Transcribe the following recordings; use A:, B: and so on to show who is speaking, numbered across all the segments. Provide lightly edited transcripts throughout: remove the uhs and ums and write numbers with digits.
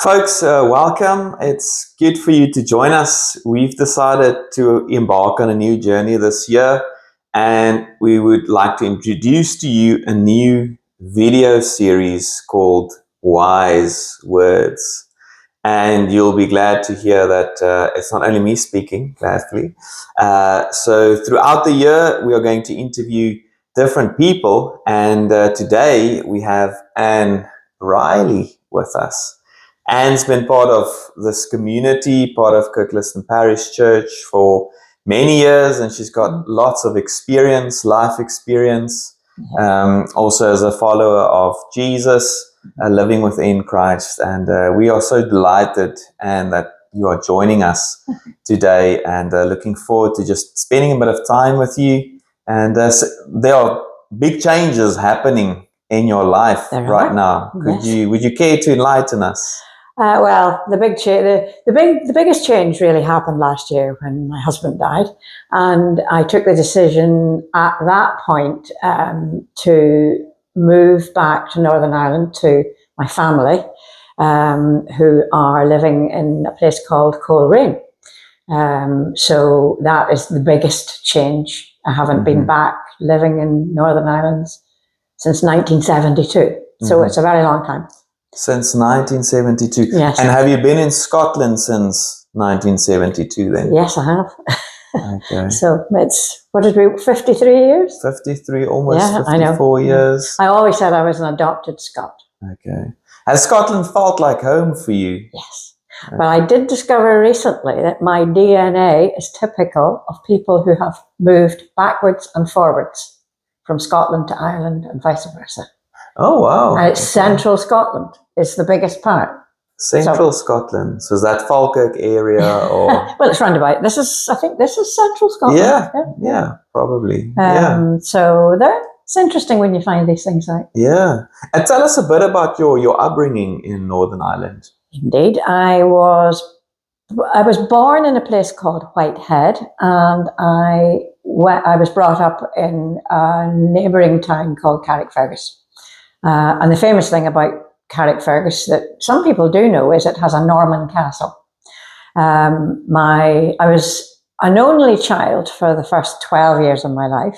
A: Folks, welcome. It's good for you to join us. We've decided to embark on a new journey this year, and we would like to introduce to you a new video series called Wise Words. And you'll be glad to hear that it's not only me speaking, gladly. So throughout the year, we are going to interview different people, and today we have Reilly with us. Anne's been part of this community, part of Kirkliston Parish Church for many years, and she's got lots of experience, life experience, also as a follower of Jesus, living within Christ. And we are so delighted, and that you are joining us today, and looking forward to just spending a bit of time with you. And there are big changes happening in your life right now. Would you care to enlighten us?
B: Well, the biggest change really happened last year when my husband died, and I took the decision at that point to move back to Northern Ireland to my family, who are living in a place called Coleraine. So that is the biggest change. I haven't been back living in Northern Ireland since 1972, so it's a very long time.
A: Since 1972.
B: Yes.
A: And have you been in Scotland since 1972 then?
B: Yes, I have.
A: Okay.
B: So it's, 53 years?
A: 53, almost 54 years.
B: I always said I was an adopted Scot.
A: Okay. Has Scotland felt like home for you?
B: Yes. Okay. But I did discover recently that my DNA is typical of people who have moved backwards and forwards from Scotland to Ireland and vice versa.
A: Oh, wow.
B: And it's central Scotland. It's the biggest part.
A: Central Scotland. So is that Falkirk area or?
B: Well, it's roundabout. I think this is central Scotland.
A: Yeah, probably.
B: So it's interesting when you find these things out.
A: Yeah. And tell us a bit about your upbringing in Northern Ireland.
B: Indeed. I was born in a place called Whitehead, and I was brought up in a neighbouring town called Carrickfergus. And the famous thing about Carrickfergus that some people do know is it has a Norman castle. I was an only child for the first 12 years of my life.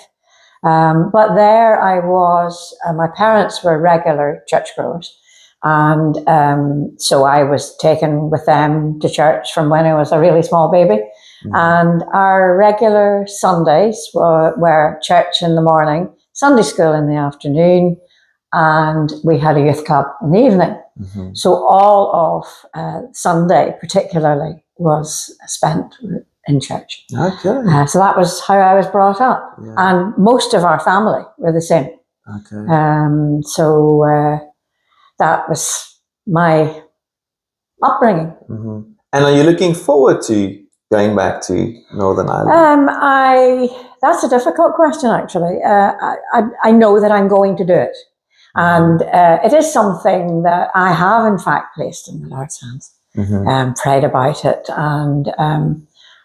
B: But there I was, my parents were regular churchgoers. And so I was taken with them to church from when I was a really small baby. And our regular Sundays were church in the morning, Sunday school in the afternoon, and we had a youth club in the evening. So all of Sunday particularly was spent in church.
A: Okay.
B: So that was how I was brought up. Yeah. And most of our family were the same.
A: Okay.
B: So that was my upbringing.
A: And are you looking forward to going back to Northern Ireland?
B: That's a difficult question, actually. I know that I'm going to do it. And it is something that I have, in fact, placed in the Lord's hands, prayed about it. And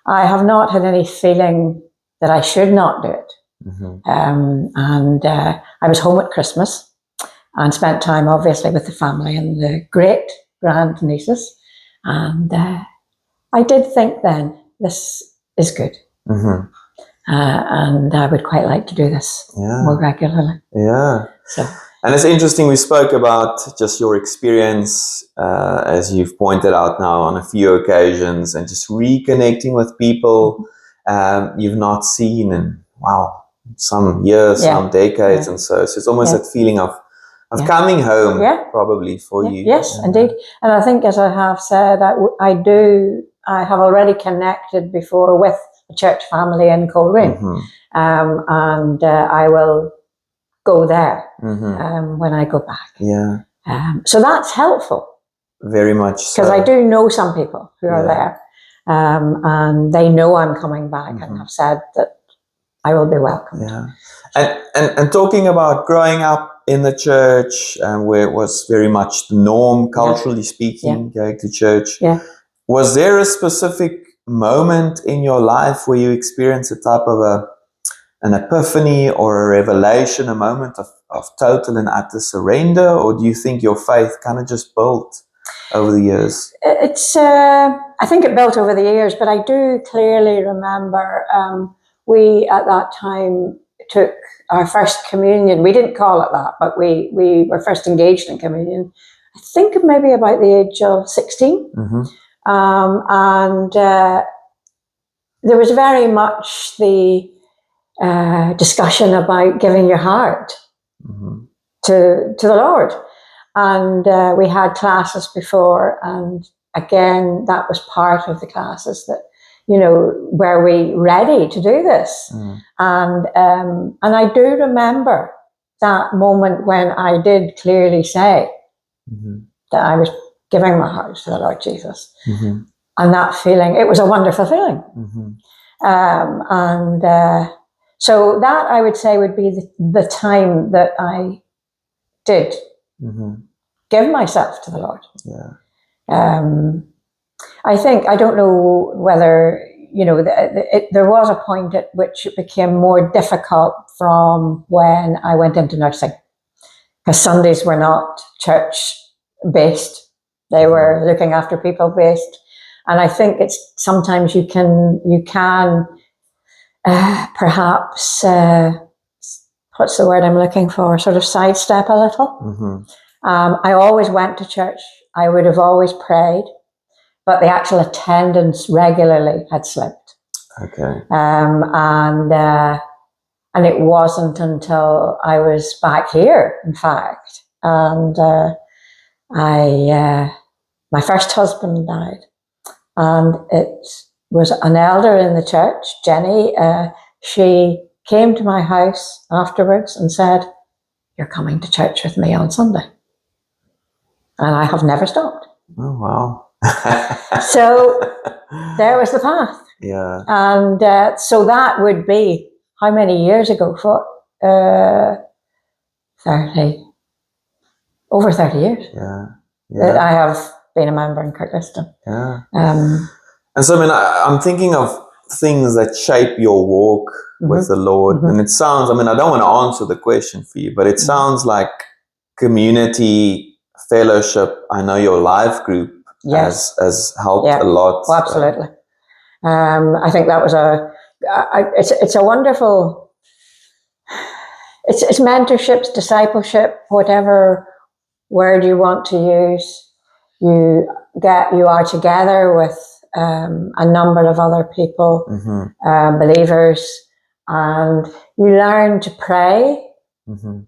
B: I have not had any feeling that I should not do it. I was home at Christmas and spent time, obviously, with the family and the great grand nieces. And I did think then, this is good. And I would quite like to do this more regularly.
A: Yeah.
B: So.
A: And it's interesting, we spoke about just your experience, as you've pointed out now on a few occasions, and just reconnecting with people you've not seen in, some years, some decades. And so it's almost that feeling of coming home, probably, for you.
B: Yes, indeed. And I think, as I have said, I have already connected before with a church family in Coleraine. And I will go there when I go back.
A: Yeah.
B: So that's helpful.
A: Very much so.
B: Because I do know some people who are there, and they know I'm coming back and have said that I will be welcome.
A: Yeah. And talking about growing up in the church, where it was very much the norm, culturally speaking, going to church. Was there a specific moment in your life where you experienced a type of an epiphany or a revelation, a moment of total and utter surrender? Or do you think your faith kind of just built over the years?
B: It's, I think it built over the years, but I do clearly remember we at that time took our first communion. We didn't call it that, but we were first engaged in communion, I think maybe about the age of 16.
A: Mm-hmm.
B: And there was very much the discussion about giving your heart
A: Mm-hmm.
B: to the Lord. And we had classes before, and again, that was part of the classes that, you know, were we ready to do this?
A: Mm.
B: And I do remember that moment when I did clearly say
A: Mm-hmm.
B: that I was giving my heart to the Lord Jesus.
A: Mm-hmm.
B: And that feeling, it was a wonderful feeling.
A: Mm-hmm.
B: So that, I would say, would be the time that I did
A: Mm-hmm.
B: give myself to the Lord.
A: Yeah.
B: I think, I don't know whether, you know, there was a point at which it became more difficult from when I went into nursing, because Sundays were not church based. They were looking after people based. And I think it's sometimes you can perhaps, what's the word I'm looking for, sort of sidestep a little.
A: Mm-hmm.
B: I always went to church. I would have always prayed, but the actual attendance regularly had slipped.
A: Okay.
B: And it wasn't until I was back here, in fact, and my first husband died, and it was an elder in the church, Jenny. She came to my house afterwards and said, "You're coming to church with me on Sunday." And I have never stopped.
A: Oh, wow.
B: So there was the path.
A: Yeah.
B: And so that would be, how many years ago? 30, over 30 years.
A: Yeah.
B: That
A: Yeah.
B: I have been a member in Kirkliston.
A: Yeah.
B: Um,
A: And so, I mean, I'm thinking of things that shape your walk with the Lord.
B: Mhm.
A: And it sounds, I mean, I don't want to answer the question for you, but it sounds like community, fellowship. I know your life group
B: Yes.
A: has helped
B: Yeah.
A: a lot.
B: Oh, absolutely. I think that was it's a wonderful, it's mentorships, discipleship, whatever word you want to use. You are together with a number of other people,
A: Mm-hmm.
B: believers, and you learn to pray
A: Mm-hmm.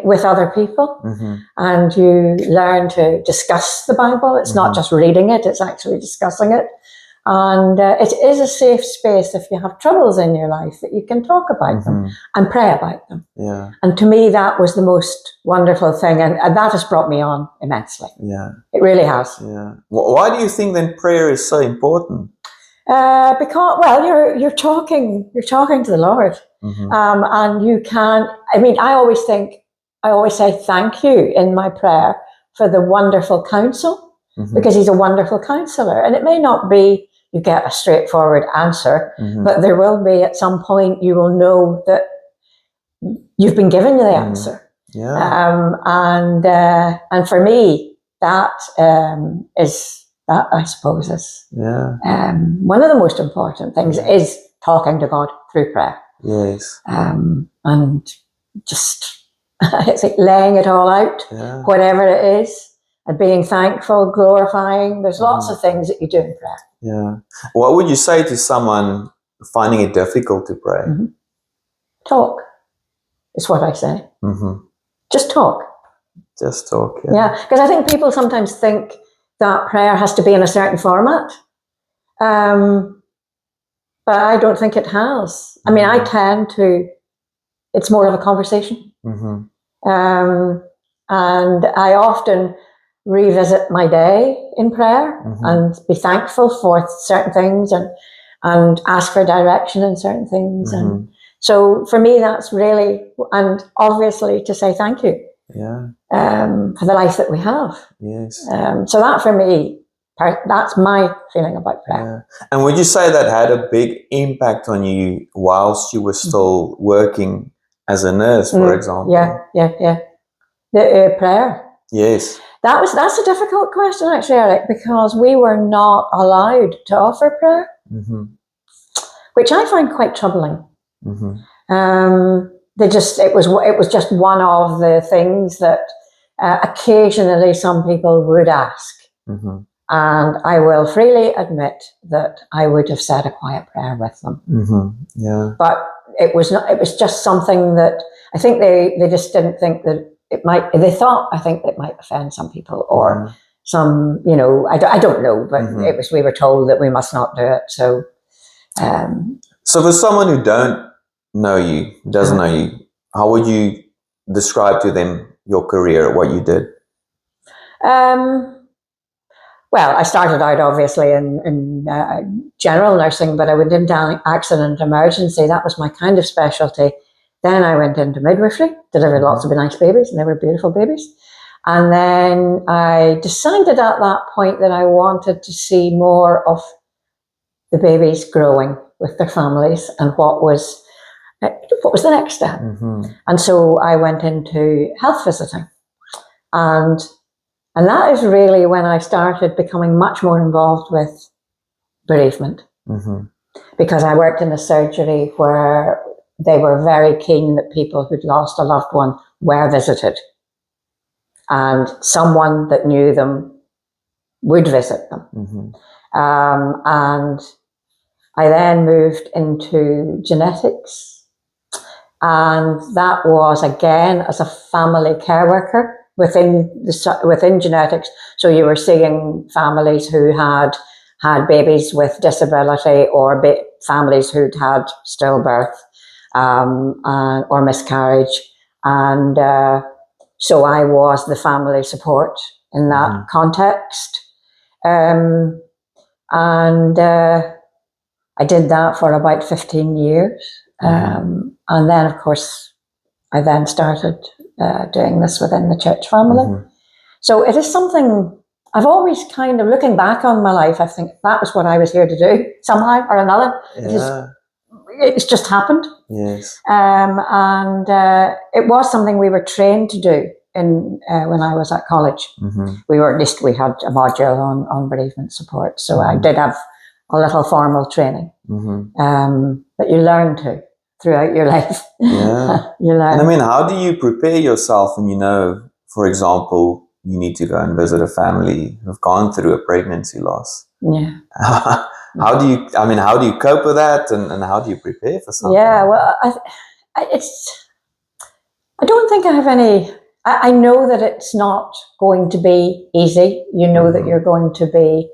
B: with other people,
A: Mm-hmm.
B: and you learn to discuss the Bible. It's not just reading it, it's actually discussing it. And it is a safe space if you have troubles in your life, that you can talk about them and pray about them.
A: Yeah.
B: And to me, that was the most wonderful thing. And that has brought me on immensely.
A: Yeah.
B: It really has.
A: Yeah. Why do you think then prayer is so important?
B: Because, well, you're talking to the Lord. And you can, I mean, I always say thank you in my prayer for the wonderful counsel, because he's a wonderful counselor. And it may not be you get a straightforward answer, but there will be, at some point, you will know that you've been given the answer.
A: Yeah.
B: And for me, that is, that I suppose is one of the most important things, is talking to God through prayer.
A: Yes.
B: And just it's like laying it all out, whatever it is, and being thankful, glorifying. There's lots of things that you do in prayer.
A: Yeah. What would you say to someone finding it difficult to pray?
B: Talk is what I say. Just talk.
A: Just talk.
B: Yeah, because I think people sometimes think that prayer has to be in a certain format. But I don't think it has. I mean, I tend to, it's more of a conversation. And I often revisit my day in prayer and be thankful for certain things, and ask for direction in certain things. And so for me, that's really, and obviously to say thank you for the life that we have.
A: Yes.
B: So that for me, that's my feeling about prayer.
A: And would you say that had a big impact on you whilst you were still working as a nurse, for example?
B: Yeah. The prayer.
A: Yes.
B: That's a difficult question, actually, Eric, because we were not allowed to offer prayer, which I find quite troubling. It was just one of the things that occasionally some people would ask, and I will freely admit that I would have said a quiet prayer with them.
A: Yeah.
B: But it was not. It was just something that I think they just didn't think that it might. They thought, I think, it might offend some people or some. I don't know, but it was. We were told that we must not do it. So.
A: So for someone who doesn't know you, how would you describe to them your career, what you did?
B: Well, I started out obviously in general nursing, but I went into accident emergency. That was my kind of specialty. Then I went into midwifery, delivered lots of nice babies, and they were beautiful babies. And then I decided at that point that I wanted to see more of the babies growing with their families and what was the next step. And so I went into health visiting. And that is really when I started becoming much more involved with bereavement. Because I worked in a surgery where they were very keen that people who'd lost a loved one were visited. And someone that knew them would visit them. And I then moved into genetics. And that was, again, as a family care worker within genetics. So you were seeing families who had babies with disability or families who'd had stillbirth or miscarriage. And so I was the family support in that context. And I did that for about 15 years. And then, of course, I then started doing this within the church family. So it is something I've always kind of, looking back on my life, I think that was what I was here to do somehow or another. It's just happened.
A: Yes.
B: And it was something we were trained to do when I was at college. We had a module on bereavement support. So I did have a little formal training that you learn throughout your life.
A: Yeah.
B: You learn.
A: And I mean, how do you prepare yourself when you know, for example, you need to go and visit a family who've gone through a pregnancy loss?
B: Yeah.
A: How do you cope with that, and how do you prepare for something?
B: Yeah, well, I don't think I have any. I know that it's not going to be easy. You know that you're going to be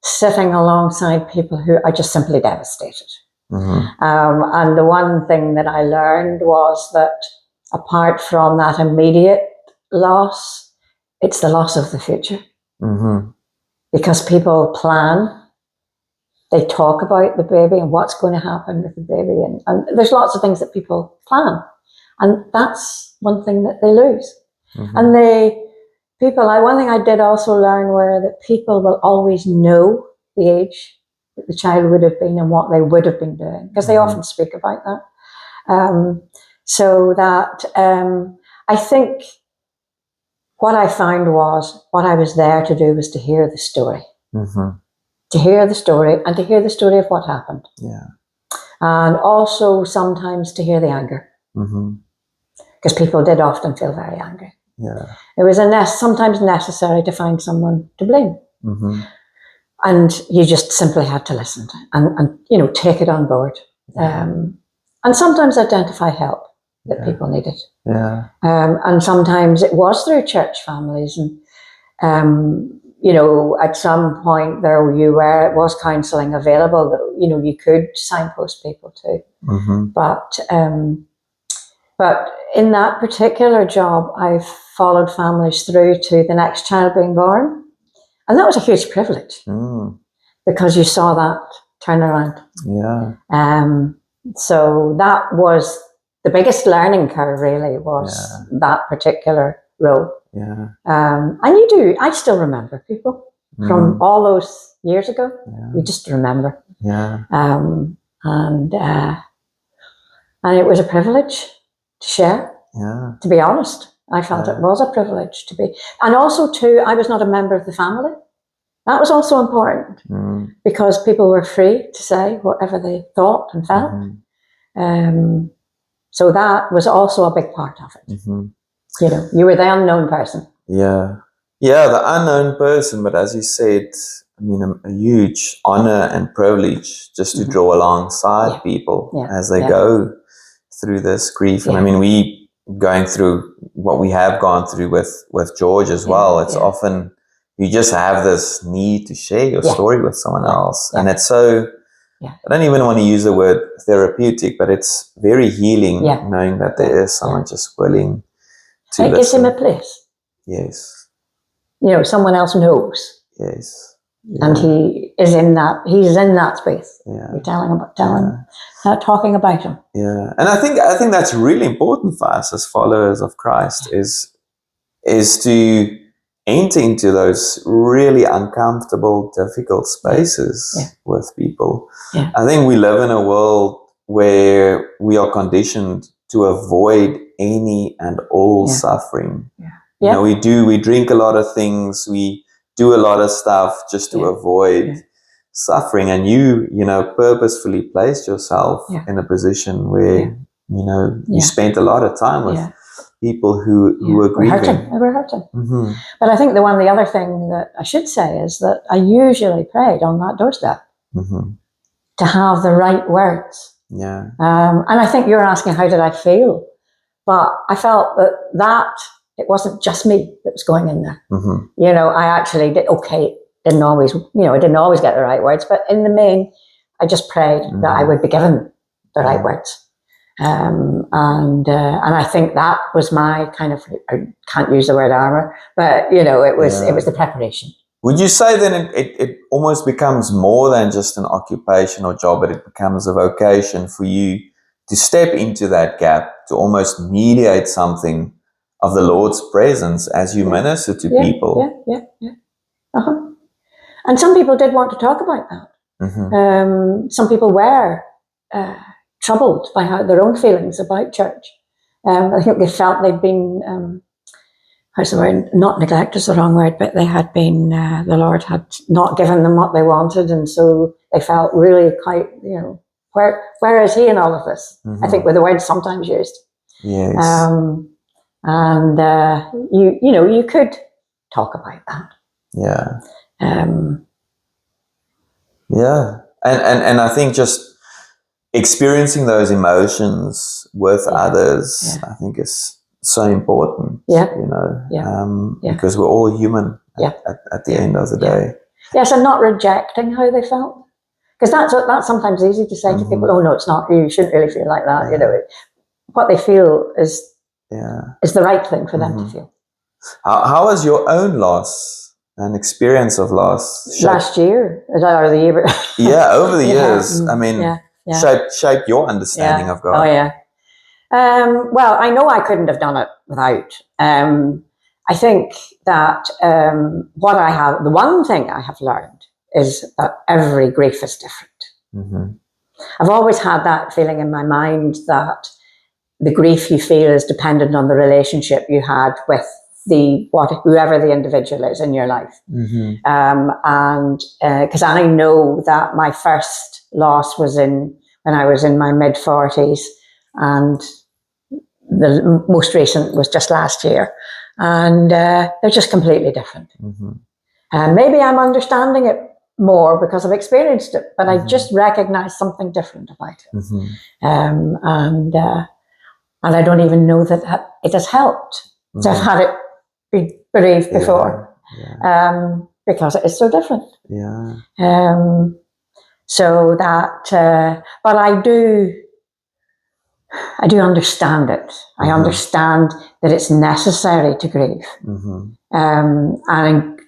B: sitting alongside people who are just simply devastated. And the one thing that I learned was that apart from that immediate loss, it's the loss of the future. Because people plan, they talk about the baby and what's going to happen with the baby. And there's lots of things that people plan. And that's one thing that they lose. And one thing I did also learn were that people will always know the age that the child would have been and what they would have been doing, because they often speak about that. So that I think what I found was what I was there to do was to hear the story. To hear the story and to hear the story of what happened.
A: Yeah.
B: And also sometimes to hear the anger. Because people did often feel very angry.
A: Yeah.
B: It was sometimes necessary to find someone to blame. And you just simply had to listen and take it on board. And sometimes identify help that people needed.
A: Yeah.
B: And sometimes it was through church families. And, at some point there was counselling available that, you could signpost people to. But in that particular job, I followed families through to the next child being born. And that was a huge privilege because you saw that turnaround.
A: Yeah.
B: So that was the biggest learning curve, really, was that particular role.
A: Yeah.
B: And I still remember people from all those years ago. You just remember.
A: Yeah.
B: And it was a privilege to share, to be honest. I felt it was a privilege to be. And also, too, I was not a member of the family. That was also important because people were free to say whatever they thought and felt. So that was also a big part of it. You know, you were the unknown person.
A: Yeah, the unknown person. But as you said, I mean, a huge honor and privilege just to draw alongside people as they go through this grief. And I mean, we going through what we have gone through with George as well. It's often you just have this need to share your story with someone else, and it's so. I don't even want to use the word therapeutic, but it's very healing knowing that there is someone just willing to
B: it gives him a place.
A: Yes.
B: You know, someone else knows.
A: Yes.
B: And he's in that space.
A: Yeah.
B: You're talking about him.
A: Yeah. And I think that's really important for us as followers of Christ is to enter into those really uncomfortable, difficult spaces with people.
B: Yeah.
A: I think we live in a world where we are conditioned to avoid any and all suffering. You know, we drink a lot of things, we do a lot of stuff just to avoid suffering. And you know, purposefully placed yourself in a position where, you know, you spent a lot of time with people who were grieving.
B: We're hurting. But I think the other thing that I should say is that I usually prayed on that doorstep to have the right words.
A: Yeah.
B: And I think you're asking, how did I feel? But I felt that it wasn't just me that was going in there. You know, I actually didn't always get the right words, but in the main, I just prayed that I would be given the right words. And I think that was my kind of, I can't use the word armor, but you know, it was the preparation.
A: Would you say then it almost becomes more than just an occupation or job, but it becomes a vocation for you to step into that gap, to almost mediate something of the Lord's presence as you minister to people?
B: And some people did want to talk about that. Some people were troubled by their own feelings about church. I think they felt they'd been, how's the word? Not neglect is the wrong word, but they had been, the Lord had not given them what they wanted, and so they felt really quite, you know, where is He in all of this? I think with the word sometimes used.
A: Yes.
B: And you know, you could talk about that.
A: Yeah. And I think just experiencing those emotions with others, I think is so important. You know, because we're all human at the end of the day.
B: Yes, and not rejecting how they felt. Because that's sometimes easy to say to people, oh no, it's not you, you shouldn't really feel like that. You know, what they feel is the right thing for them to feel.
A: How was your own loss and experience of loss shaped?
B: Last year, or the year?
A: Over the years. I mean, shaped your understanding of God.
B: Oh yeah. Well, I know I couldn't have done it without. I think that the one thing I have learned is that every grief is different. I've always had that feeling in my mind that the grief you feel is dependent on the relationship you had with whoever the individual is in your life. And because I know that my first loss was when I was in my mid-40s, and the most recent was just last year, and they're just completely different. And maybe I'm understanding it more because I've experienced it, but I just recognize something different about it. And I don't even know that it has helped to have had it be bereaved before, because it is so different. So that, but I do understand it. I understand that it's necessary to grieve, and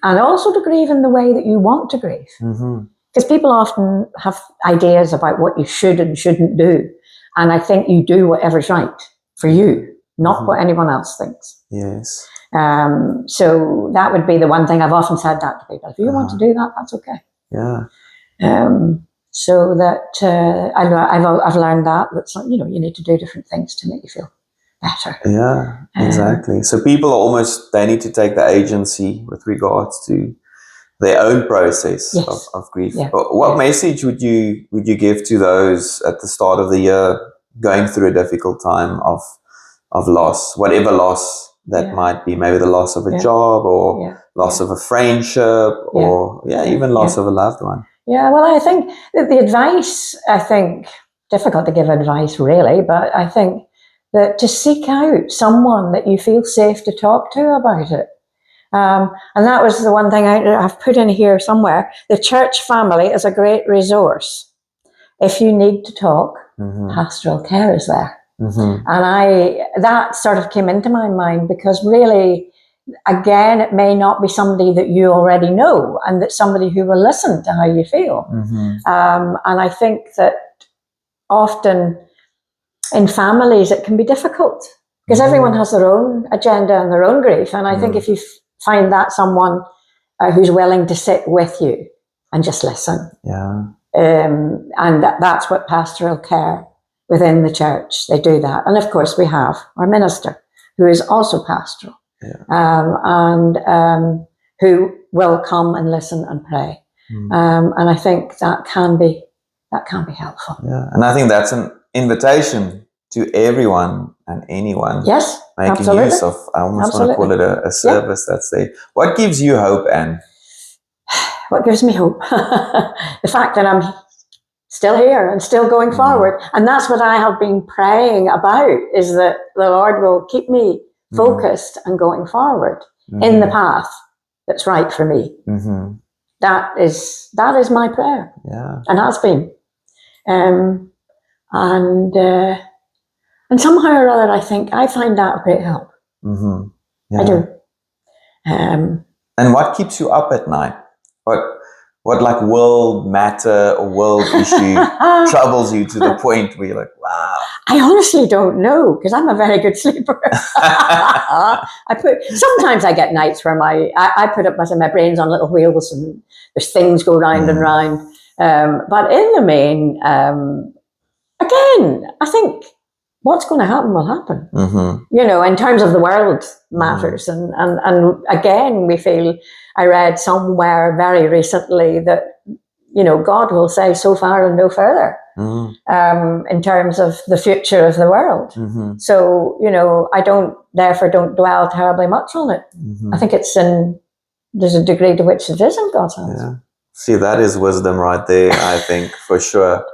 B: also to grieve in the way that you want to grieve. Because people often have ideas about what you should and shouldn't do, and I think you do whatever's right for you, not what anyone else thinks.
A: Yes.
B: So that would be the one thing I've often said that to people. If you want to do that, that's okay. So that I've learned that you know, you need to do different things to make you feel better.
A: Yeah, exactly. So people are almost, they need to take the agency with regards to their own process
B: Yes.
A: of grief.
B: Yeah.
A: What message would you give to those at the start of the year going through a difficult time of loss, whatever loss that might be, maybe the loss of a job or loss of a friendship or even loss of a loved one?
B: Yeah, well, I think that the advice, difficult to give advice really, but I think that to seek out someone that you feel safe to talk to about it. And that was the one thing I've put in here somewhere. The church family is a great resource. If you need to talk, pastoral care is there. And that sort of came into my mind because really, again, it may not be somebody that you already know and that somebody who will listen to how you feel. And I think that often in families it can be difficult because everyone has their own agenda and their own grief. And I think if you find that someone who's willing to sit with you and just listen. And that's what pastoral care within the church, they do that. And of course we have our minister who is also pastoral and who will come and listen and pray. And I think that can be helpful.
A: And I think that's an invitation to everyone and anyone.
B: Yes,
A: making use of, I almost want to call it a service that's there. What gives you hope, Anne?
B: What gives me hope? The fact that I'm still here and still going forward. And that's what I have been praying about, is that the Lord will keep me focused and going forward in the path that's right for me. That is my prayer. And has been. And somehow or other, I think I find that a great help. I do.
A: And what keeps you up at night? What like world matter or world issue troubles you to the point where you're like, wow?
B: I honestly don't know, because I'm a very good sleeper. Sometimes I get nights where I put up my brains on little wheels and there's things go round and round. But in the main, again, I think what's going to happen will happen. You know, in terms of the world matters. And again, we feel, I read somewhere very recently that, you know, God will say so far and no further in terms of the future of the world. So, you know, I therefore don't dwell terribly much on it. I think there's a degree to which it is in God's hands.
A: See, that is wisdom right there, I think, for sure.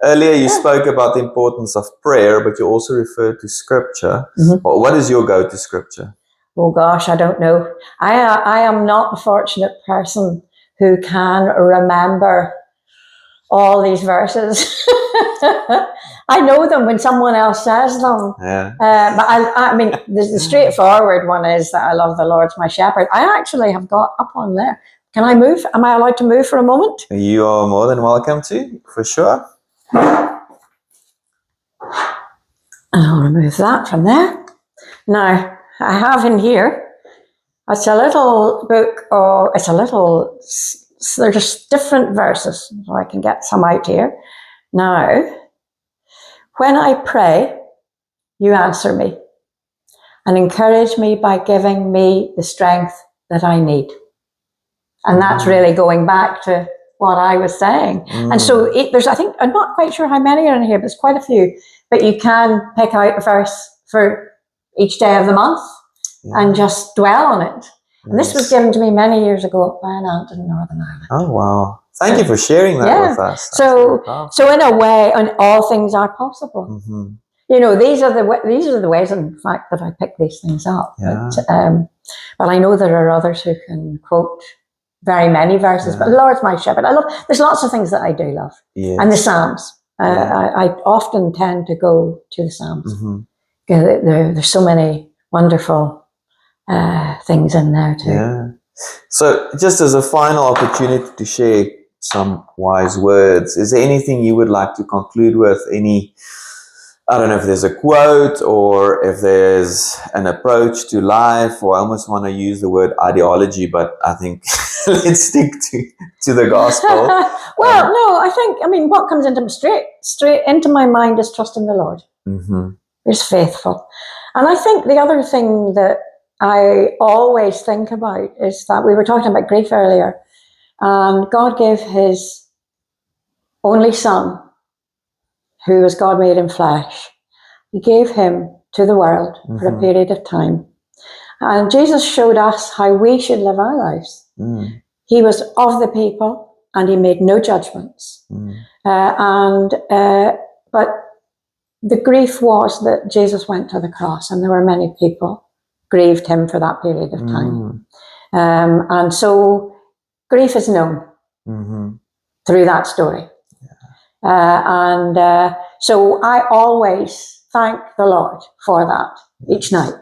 A: Earlier, you spoke about the importance of prayer, but you also referred to scripture. What is your go-to scripture?
B: Oh gosh, I don't know. I am not a fortunate person who can remember all these verses. I know them when someone else says them. But I mean, the straightforward one is that I love the Lord's my shepherd. I actually have got up on there. Can I move? Am I allowed to move for a moment?
A: You are more than welcome to, for sure.
B: And I'll remove that from there. Now, I have in here, it's a little book, they're just different verses, so I can get some out here. Now, when I pray, you answer me and encourage me by giving me the strength that I need. And that's really going back to what I was saying. And so there's, I think, I'm not quite sure how many are in here, but there's quite a few, but you can pick out a verse for each day of the month and just dwell on it. And this was given to me many years ago by an aunt in Northern Ireland.
A: Oh, wow. Thank you for sharing that with us.
B: So in a way, and all things are possible. You know, these are the ways, in fact, that I pick these things up. But I know there are others who can quote very many verses. But Lord's my shepherd. There's lots of things that I do love. And the Psalms. I often tend to go to the Psalms. There's so many wonderful things in there too.
A: So just as a final opportunity to share some wise words, is there anything you would like to conclude with? I don't know if there's a quote or if there's an approach to life, or I almost want to use the word ideology, but I think let's stick to the gospel.
B: Well, no, I mean, what comes into straight into my mind is trust in the Lord. He's faithful. And I think the other thing that I always think about is that we were talking about grief earlier, and God gave his only son, who was God made in flesh. He gave him to the world for a period of time. And Jesus showed us how we should live our lives. He was of the people, and he made no judgments. But the grief was that Jesus went to the cross, and there were many people grieved him for that period of time. And so grief is known through that story. So I always thank the Lord for that each night,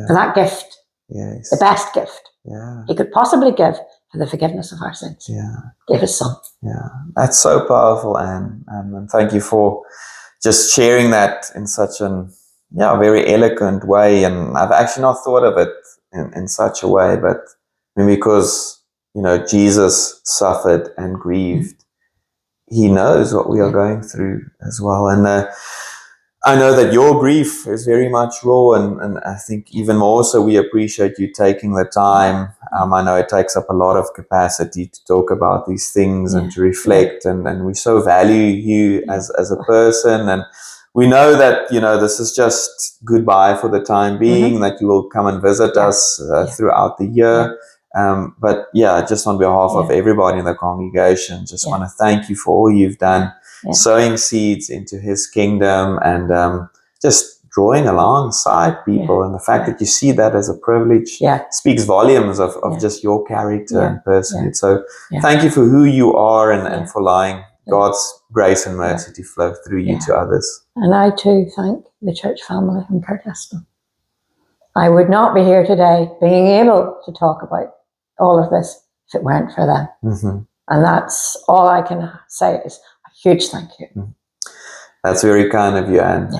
B: for that gift, the best gift he could possibly give for the forgiveness of our sins. Give his son.
A: That's so powerful, Anne. And thank you for just sharing that in such a very eloquent way. And I've actually not thought of it in such a way, but because Jesus suffered and grieved, he knows what we are going through as well. And I know that your grief is very much raw, and I think even more so we appreciate you taking the time. I know it takes up a lot of capacity to talk about these things and to reflect, and we so value you as a person, and we know that this is just goodbye for the time being, that you will come and visit us throughout the year. But just on behalf of everybody in the congregation, just want to thank you for all you've done, sowing seeds into his kingdom, and just drawing alongside people. And the fact that you see that as a privilege speaks volumes of just your character and person. So thank you for who you are, and for allowing God's grace and mercy to flow through you to others.
B: And I too thank the church family in Kirkeston. I would not be here today being able to talk about all of this if it weren't for them. And that's all I can say is a huge thank you.
A: That's very kind of you, Anne.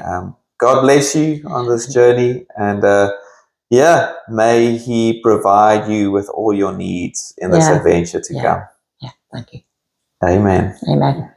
A: God bless you on this journey, and may he provide you with all your needs in this adventure to come.
B: Thank you.
A: Amen.
B: Amen.